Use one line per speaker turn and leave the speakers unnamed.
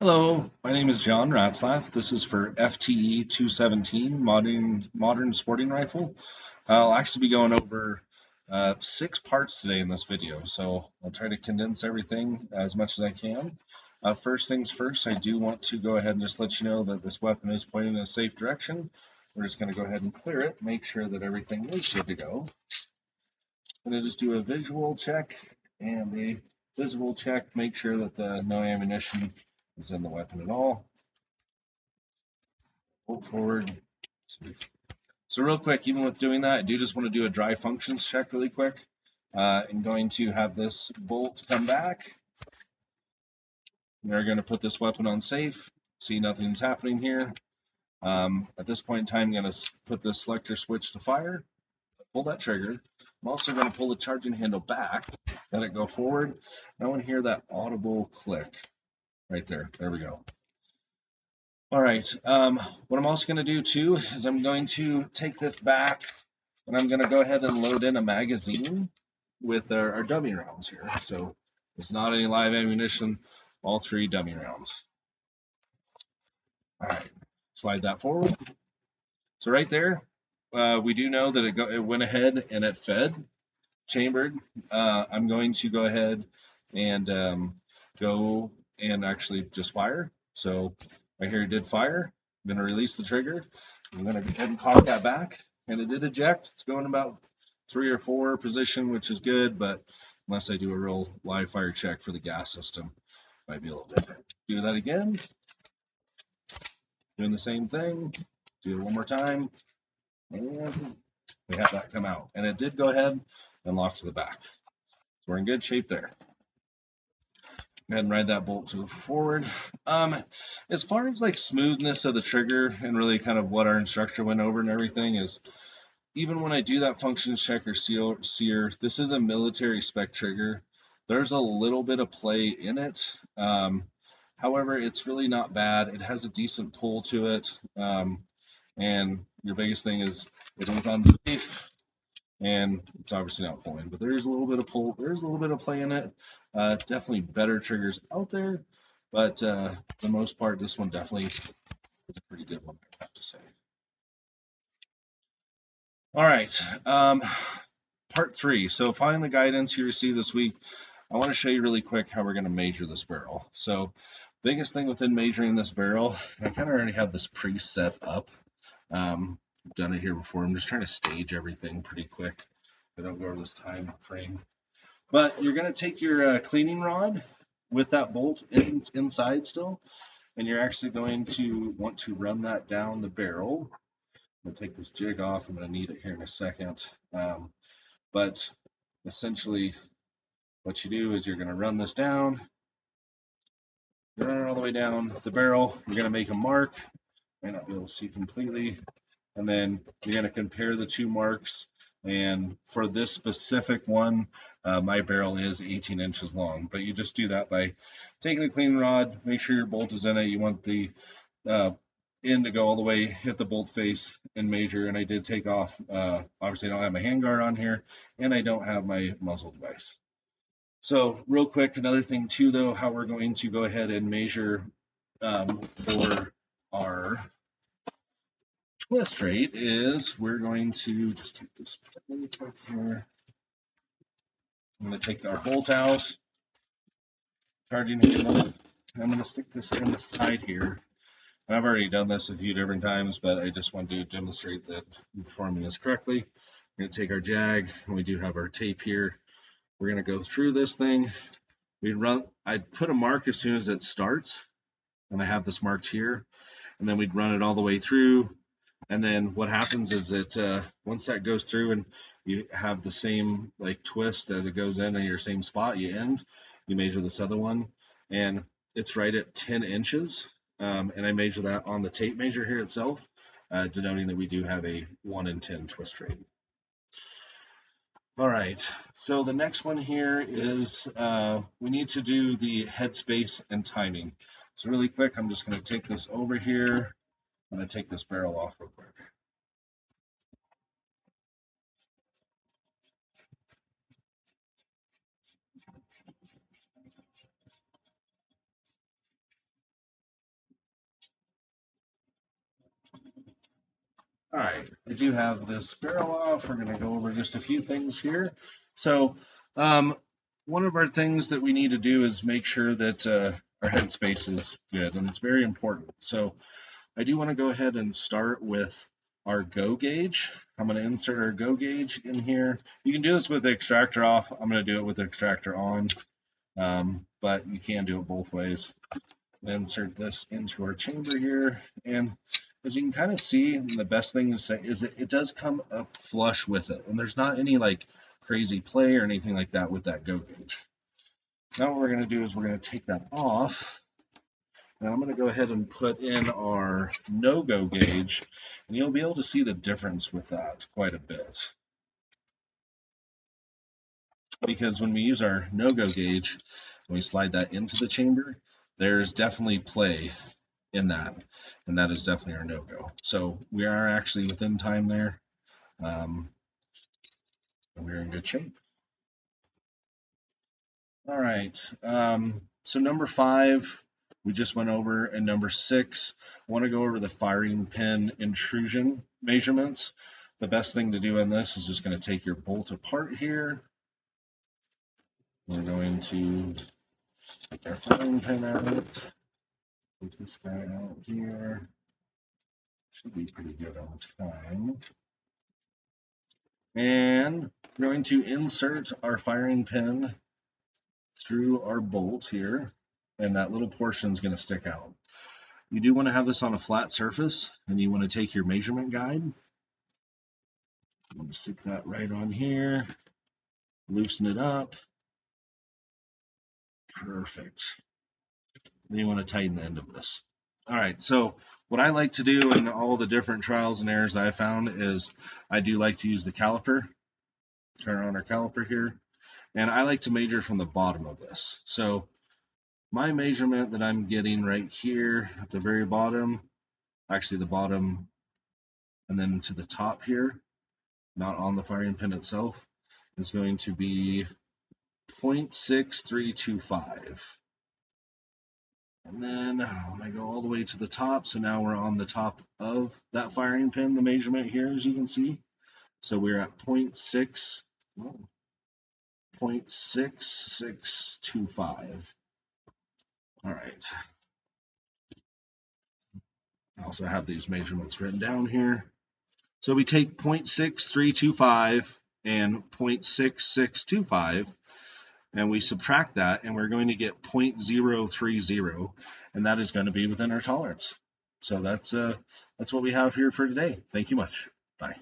Hello, my name is John Ratzlaff. This is for FTE 217 modern sporting rifle. I'll actually be going over six parts today in this video, so I'll try to condense everything as much as I can. First things first, I do want to go ahead and just let you know that this weapon is pointing in a safe direction. We're just going to go ahead and clear it, make sure that everything is good to go. I'm going to just do a visual check and a visual check, make sure that no ammunition is in the weapon at all. Pull forward. So real quick, even with doing that, I do just want to do a dry functions check really quick. I'm going to have this bolt come back. We're going to put this weapon on safe. See nothing's happening here. At this point in time, I'm going to put the selector switch to fire. Pull that trigger. I'm also going to pull the charging handle back. Let it go forward. I want to hear that audible click right there. There we go. All right. What I'm also going to do too is I'm going to take this back and I'm going to go ahead and load in a magazine with our dummy rounds here. So it's not any live ammunition, all three dummy rounds. All right. Slide that forward. So right there, we do know that it went ahead and it fed, chambered. I'm going to go ahead and go and actually just fire. So right here it did fire. I'm going to release the trigger. I'm going to go ahead and cock that back, and it did eject. It's going about 3 or 4 position, which is good, but unless I do a real live fire check for the gas system, might be a little different. Do that again. Doing the same thing. Do it one more time, and we have that come out. And it did go ahead and lock to the back. So we're in good shape there. Go ahead and ride that bolt to the forward. As far as like smoothness of the trigger and really kind of what our instructor went over and everything is, even when I do that functions check or sear, this is a military spec trigger. There's a little bit of play in it. However, it's really not bad. It has a decent pull to it. And your biggest thing is it is on tape and it's obviously not pulling, but there's a little bit of pull. There's a little bit of play in it. Definitely better triggers out there, but for the most part, this one definitely is a pretty good one, I have to say. All right, part 3. So following the guidance you received this week, I want to show you really quick how we're going to measure this barrel. So biggest thing within measuring this barrel, I kind of already have this preset up. I've done it here before. I'm just trying to stage everything pretty quick. I don't go over this time frame. But you're going to take your cleaning rod with that bolt inside still, and you're actually going to want to run that down the barrel. I'm going to take this jig off. I'm going to need it here in a second. But essentially, what you do is you're going to run this down, run it all the way down the barrel. You're going to make a mark. Might not be able to see completely. And then you're going to compare the two marks. And for this specific one, my barrel is 18 inches long. But you just do that by taking a cleaning rod, make sure your bolt is in it. You want the end to go all the way, hit the bolt face, and measure. And I did take off. Obviously, I don't have my handguard on here, and I don't have my muzzle device. So real quick, another thing too, though, how we're going to go ahead and measure for our twist rate is we're going to just take this really quick here. I'm going to take our bolt out, charging handle. I'm going to stick this in the side here. And I've already done this a few different times, but I just want to demonstrate that I'm performing this correctly. We're going to take our jag, and we do have our tape here. We're going to go through this thing. I'd put a mark as soon as it starts, and I have this marked here. And then we'd run it all the way through. And then what happens is that once that goes through and you have the same like twist as it goes in your same spot, you end, you measure this other one, and it's right at 10 inches. And I measure that on the tape measure here itself, denoting that we do have a 1 in 10 twist rate. All right, so the next one here is we need to do the headspace and timing. So really quick, I'm just going to take this over here. I'm going to take this barrel off real quick. All right, I do have this barrel off. We're going to go over just a few things here. So, one of our things that we need to do is make sure that our headspace is good, and it's very important. So, I do want to go ahead and start with our go gauge. I'm going to insert our go gauge in here. You can do this with the extractor off. I'm going to do it with the extractor on, but you can do it both ways. Insert this into our chamber here, and as you can kind of see, the best thing to say is it does come up flush with it, and there's not any like crazy play or anything like that with that go gauge. Now what we're going to do is we're going to take that off, and I'm going to go ahead and put in our no-go gauge, and you'll be able to see the difference with that quite a bit. Because when we use our no-go gauge, when we slide that into the chamber, there's definitely play in that, and that is definitely our no-go. So we are actually within time there, and we're in good shape. All right, so number 5 we just went over, and number 6 I want to go over the firing pin intrusion measurements. The best thing to do in this is just going to take your bolt apart here. We're going to take our firing pin out. Take this guy out here. Should be pretty good on time. And we're going to insert our firing pin through our bolt here, and that little portion is going to stick out. You do want to have this on a flat surface, and you want to take your measurement guide. I'm going to stick that right on here, loosen it up. Perfect. Then you want to tighten the end of this. All right, so what I like to do in all the different trials and errors that I found is I do like to use the caliper. Turn on our caliper here, and I like to measure from the bottom of this. So my measurement that I'm getting right here at the very bottom, actually the bottom and then to the top here, not on the firing pin itself, is going to be 0.6325. And then when I go all the way to the top, so now we're on the top of that firing pin, the measurement here, as you can see. So we're at 0.6625. All right. I also have these measurements written down here. So we take 0.6325 and 0.6625, and we subtract that, and we're going to get 0.030, and that is going to be within our tolerance. So that's what we have here for today. Thank you much. Bye.